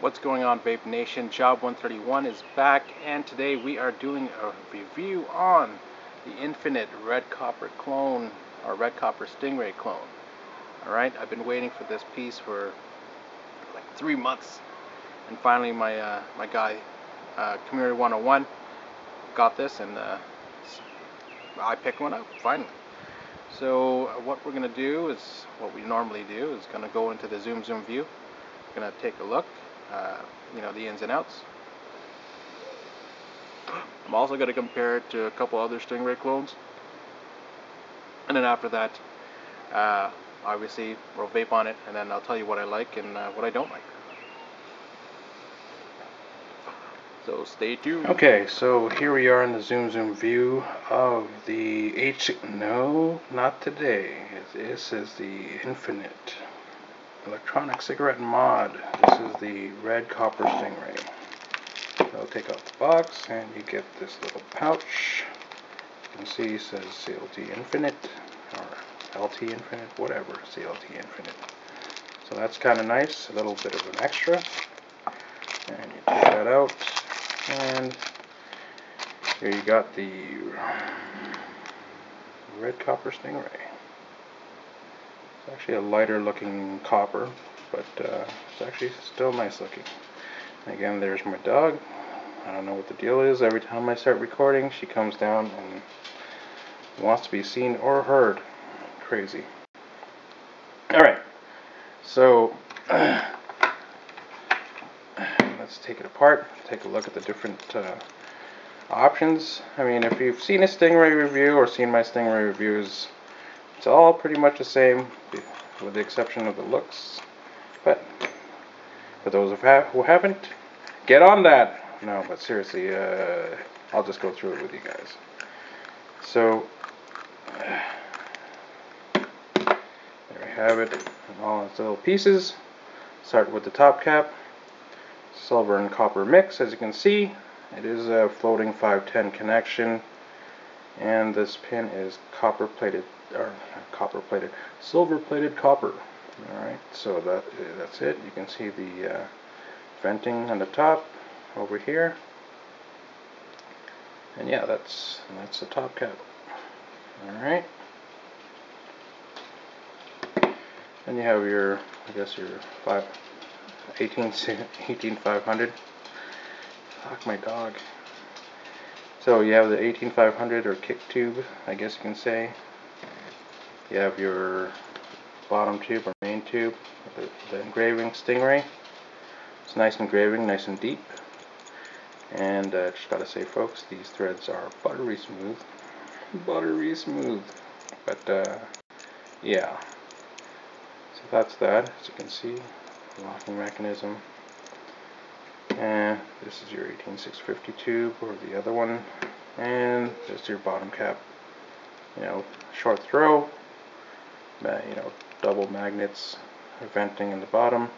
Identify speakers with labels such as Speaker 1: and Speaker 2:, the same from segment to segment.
Speaker 1: What's going on, Vape Nation? Job 131 is back, and today we are doing a review on the Infinite Red Copper clone, or Red Copper Stingray clone. Alright, I've been waiting for this piece for like 3 months, and finally my guy, Community 101, got this, and I picked one up, finally. So what we're going to do is, what we normally do, is going to go into the zoom view. We're going to take a look. The ins and outs. I'm also going to compare it to a couple other Stingray clones, and then after that, obviously we'll vape on it, and then I'll tell you what I like and what I don't like. So stay tuned. Okay, so here we are in the zoom view of the no, not today. This is the Infinite electronic cigarette mod. This is the Red Copper Stingray. I'll take out the box and you get this little pouch. You can see it says CLT Infinite or LT Infinite, whatever, CLT Infinite. So that's kind of nice, a little bit of an extra. And you take that out, and here you got the Red Copper Stingray. It's actually a lighter looking copper, but it's actually still nice looking. And again, there's my dog. I don't know what the deal is. Every time I start recording, she comes down and wants to be seen or heard. Crazy. Alright, so let's take it apart, take a look at the different options. I mean, if you've seen a Stingray review or seen my Stingray reviews, it's all pretty much the same, with the exception of the looks. But for those who haven't, get on that. No, but seriously, I'll just go through it with you guys. So there we have it in all its little pieces. Start with the top cap. Silver and copper mix, as you can see. It is a floating 510 connection, and this pin is silver plated copper. Alright, so that's it. You can see the venting on the top over here, and yeah, that's the top cap. Alright, and you have your, I guess your 18500. Fuck my dog. So you have the 18500 or kick tube, I guess you can say. You have your bottom tube or main tube, the engraving Stingray. It's nice engraving, nice and deep. And just gotta say, folks, these threads are buttery smooth. Buttery smooth. But yeah. So that's that, as you can see. Locking mechanism. And this is your 18650 tube, or the other one. And this is your bottom cap. Short throw. Double magnets, venting in the bottom.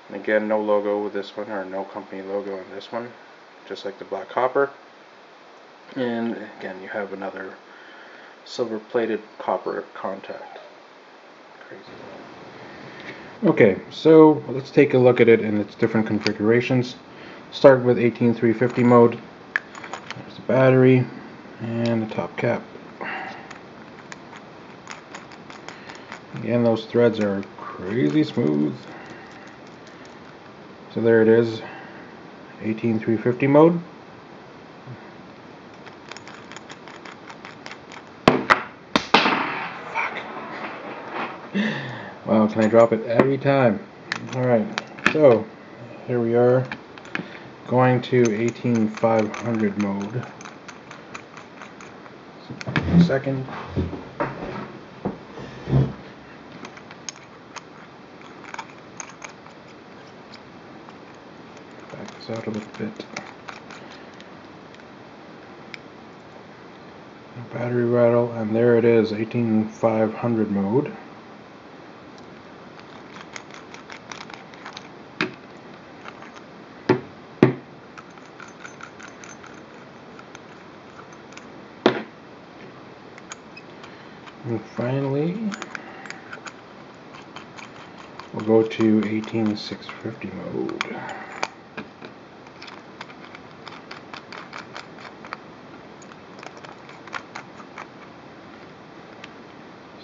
Speaker 1: And again, no logo with this one, or no company logo on this one, just like the black copper. And again, you have another silver plated copper contact. Crazy. Okay, so let's take a look at it in its different configurations. Start with 18350 mode. There's the battery and the top cap. Again, those threads are crazy smooth. So there it is, 18350 mode. Fuck. Wow, can I drop it every time? Alright, so here we are, going to 18500 mode. Second. Back this out a little bit. Battery rattle, and there it is, 18500 mode. And finally, We'll go to 18650 mode.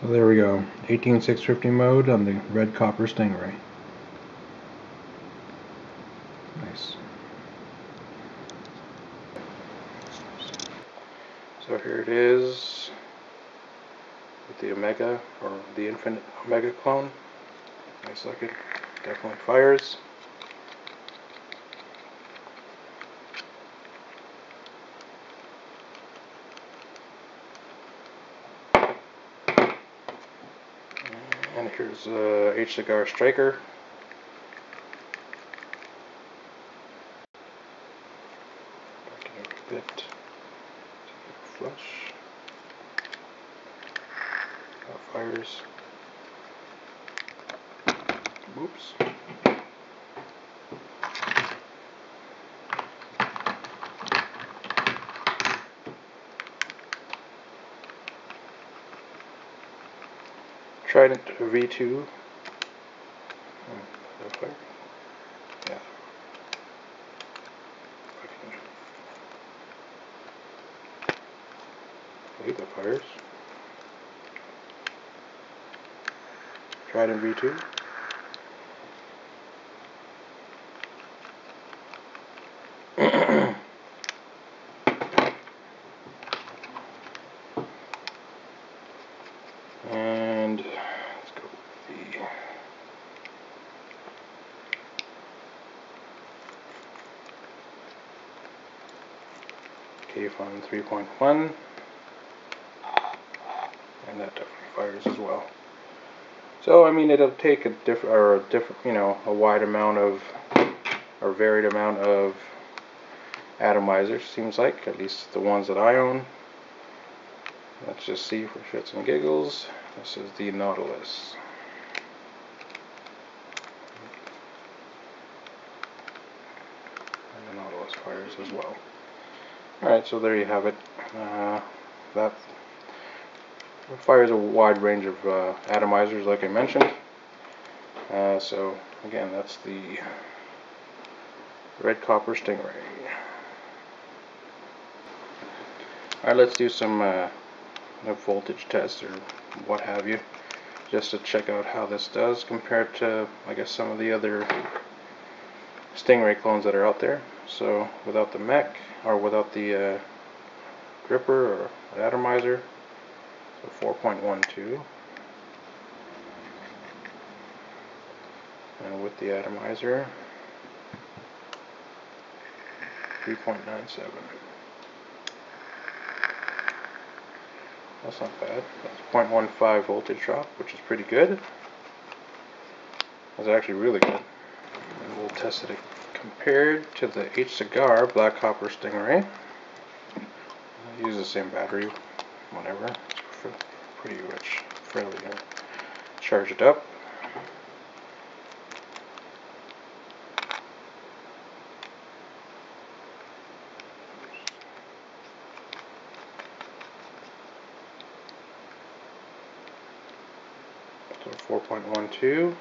Speaker 1: So there we go, 18650 mode on the Red Copper Stingray. Nice. So here it is with the Omega, or the Infinite Omega clone. Nice looking, definitely fires. And here's H Cigar Striker. Back it up a bit. Flush. That fires. Whoops. Trident V2. Yeah. I believe that fires. Trident V2. And let's go with the K-Fun 3.1, and that definitely fires as well. So I mean, it'll take a wide amount of, or varied amount of atomizers, seems like, at least the ones that I own. Let's just see for shits and giggles. This is the Nautilus. And the Nautilus fires as well. Alright, so there you have it. That fires a wide range of atomizers, like I mentioned. So again, that's the Red Copper Stingray. Alright, let's do some voltage tests or what have you, just to check out how this does compared to, I guess, some of the other Stingray clones that are out there. So without the mech, or without the gripper or atomizer, so 4.12, and with the atomizer 3.97. That's not bad. That's 0.15 voltage drop, which is pretty good. That's actually really good. And we'll test it compared to the H Cigar Black Copper Stingray. I use the same battery, whatever. It's pretty rich, fairly good. Charge it up. So 4.12,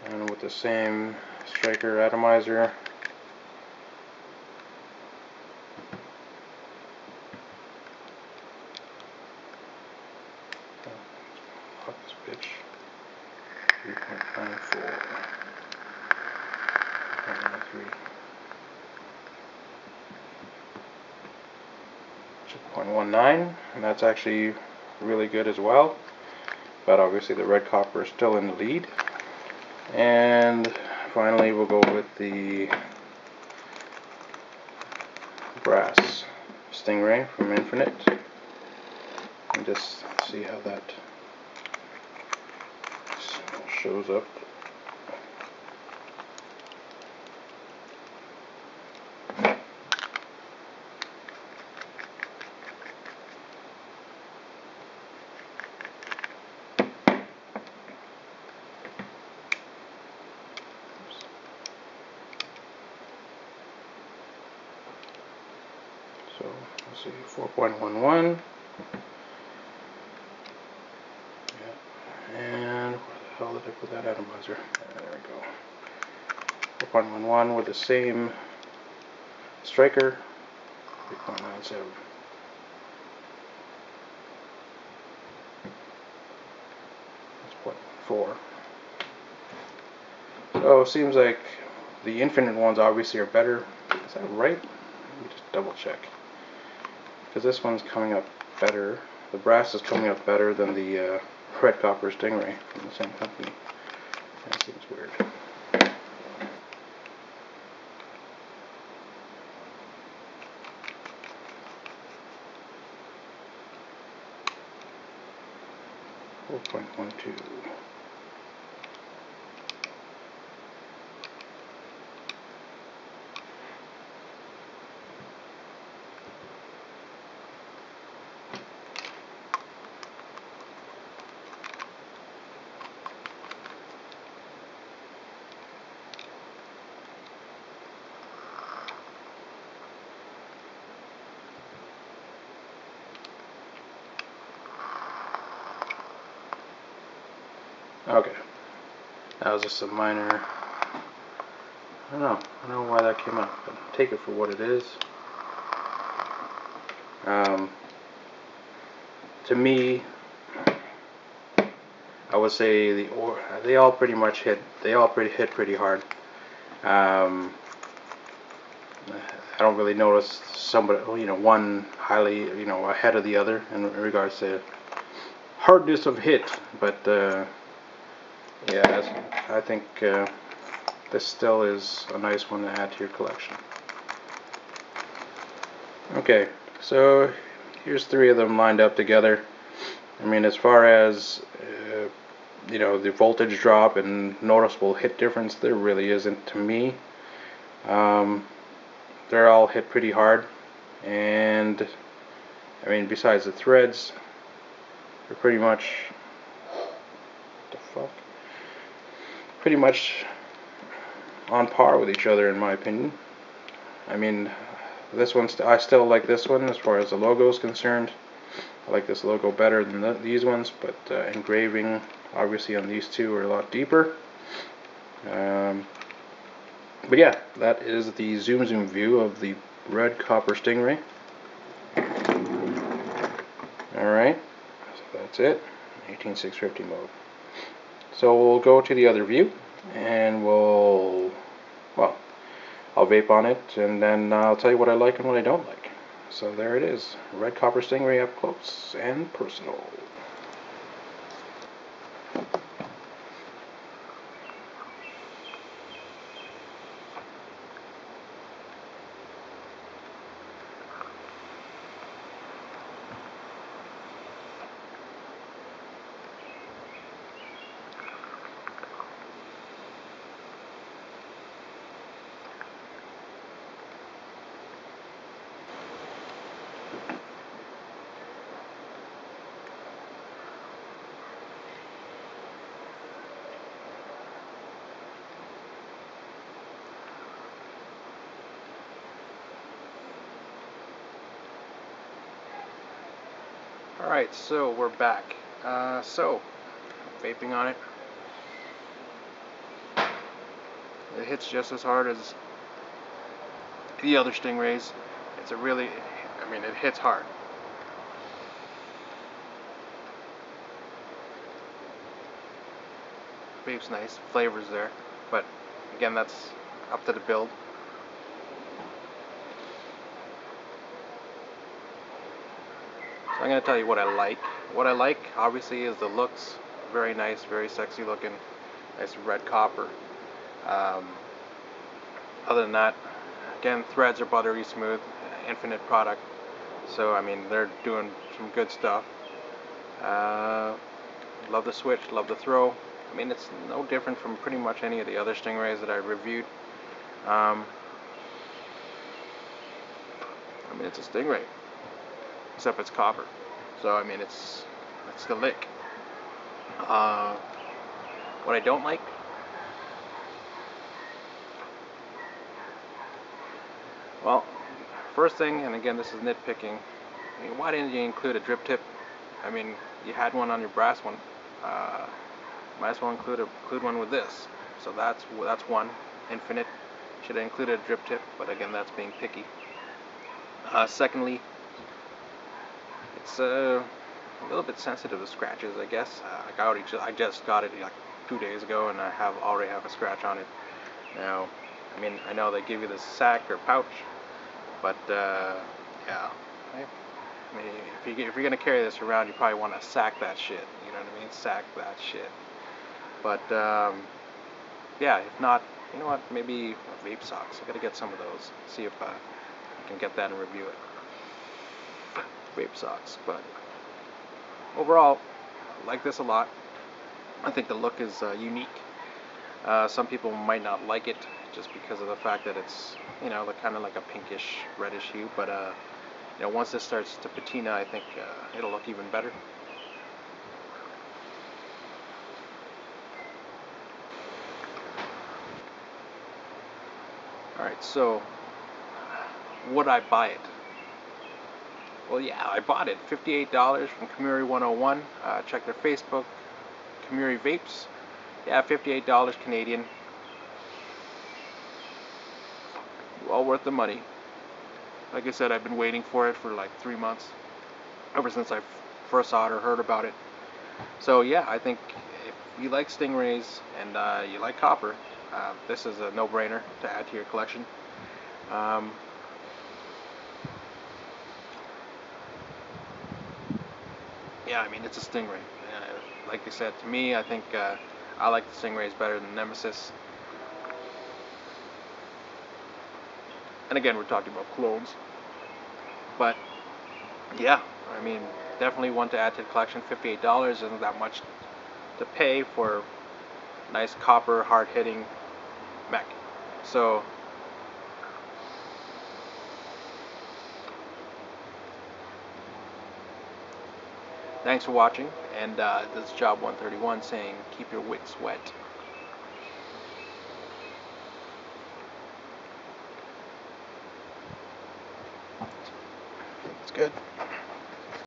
Speaker 1: and with the same striker atomizer, fuck this bitch, 3.94, 0.19, and that's actually really good as well. But obviously the Red Copper is still in the lead. And finally we'll go with the brass Stingray from Infinite, and just see how that shows up. So let's see, 4.11. Yeah. And where the hell did click with that atomizer. There we go. 4.11 with the same striker. 3.97. That's 0.4. So it seems like the infinite ones obviously are better. Is that right? Let me just double check. Because this one's coming up better. The brass is coming up better than the Red Copper Stingray from the same company. That seems weird. .12. Okay, that was just a minor, I don't know why that came up, but take it for what it is. To me, I would say they all pretty much hit. They all hit pretty hard. I don't really notice somebody, one highly, ahead of the other in regards to hardness of hit, but. Yeah, I think this still is a nice one to add to your collection. Okay, so here's 3 of them lined up together. I mean, as far as the voltage drop and noticeable hit difference, there really isn't to me. They're all hit pretty hard, and I mean, besides the threads, they're pretty much pretty much on par with each other, in my opinion. I mean, this one, I still like this one as far as the logo is concerned. I like this logo better than these ones, but engraving obviously on these two are a lot deeper. But yeah, that is the zoom view of the Red Copper Stingray. Alright, so that's it, 18650 mode. So we'll go to the other view, and I'll vape on it, and then I'll tell you what I like and what I don't like. So there it is, Red Copper Stingray up close and personal. Alright, so we're back. Vaping on it. It hits just as hard as the other Stingrays. It hits hard. Vape's nice, flavor's there, but again, that's up to the build. So I'm going to tell you what I like. What I like, obviously, is the looks. Very nice, very sexy looking. Nice red copper. Other than that, again, threads are buttery smooth, infinite product. So, I mean, they're doing some good stuff. Love the switch, love the throw. I mean, it's no different from pretty much any of the other Stingrays that I reviewed. I mean, it's a Stingray, except it's copper. So, I mean, it's the lick. What I don't like, well, first thing, and again, this is nitpicking. I mean, why didn't you include a drip tip? I mean, you had one on your brass one. might as well include one with this. So that's one. Infinite. Should have included a drip tip, but again, that's being picky. Secondly, it's a little bit sensitive to scratches, I guess. I just got it like 2 days ago, and I already have a scratch on it. Now, I mean, I know they give you this sack or pouch, but yeah. I mean, if you're gonna carry this around, you probably want to sack that shit. You know what I mean? Sack that shit. But yeah, if not, you know what? Maybe vape socks. I gotta get some of those. See if I can get that and review it. Vape socks. But overall, I like this a lot. I think the look is unique. Some people might not like it just because of the fact that it's, you know, kind of like a pinkish, reddish hue. But you know, once this starts to patina, I think it'll look even better. Alright, so would I buy it? Well, yeah, I bought it. $58 from Kamuri 101. Check their Facebook, Kamuri Vapes. Yeah, $58 Canadian. Well worth the money. Like I said, I've been waiting for it for like 3 months. Ever since I first saw it or heard about it. So yeah, I think if you like Stingrays and you like copper, this is a no-brainer to add to your collection. Yeah, I mean, it's a Stingray. Like I said, to me, I think I like the Stingrays better than Nemesis. And again, we're talking about clones. But yeah, I mean, definitely one to add to the collection. $58 isn't that much to pay for nice copper, hard-hitting mech. So thanks for watching, and this is Job 131 saying, keep your wicks wet. It's good.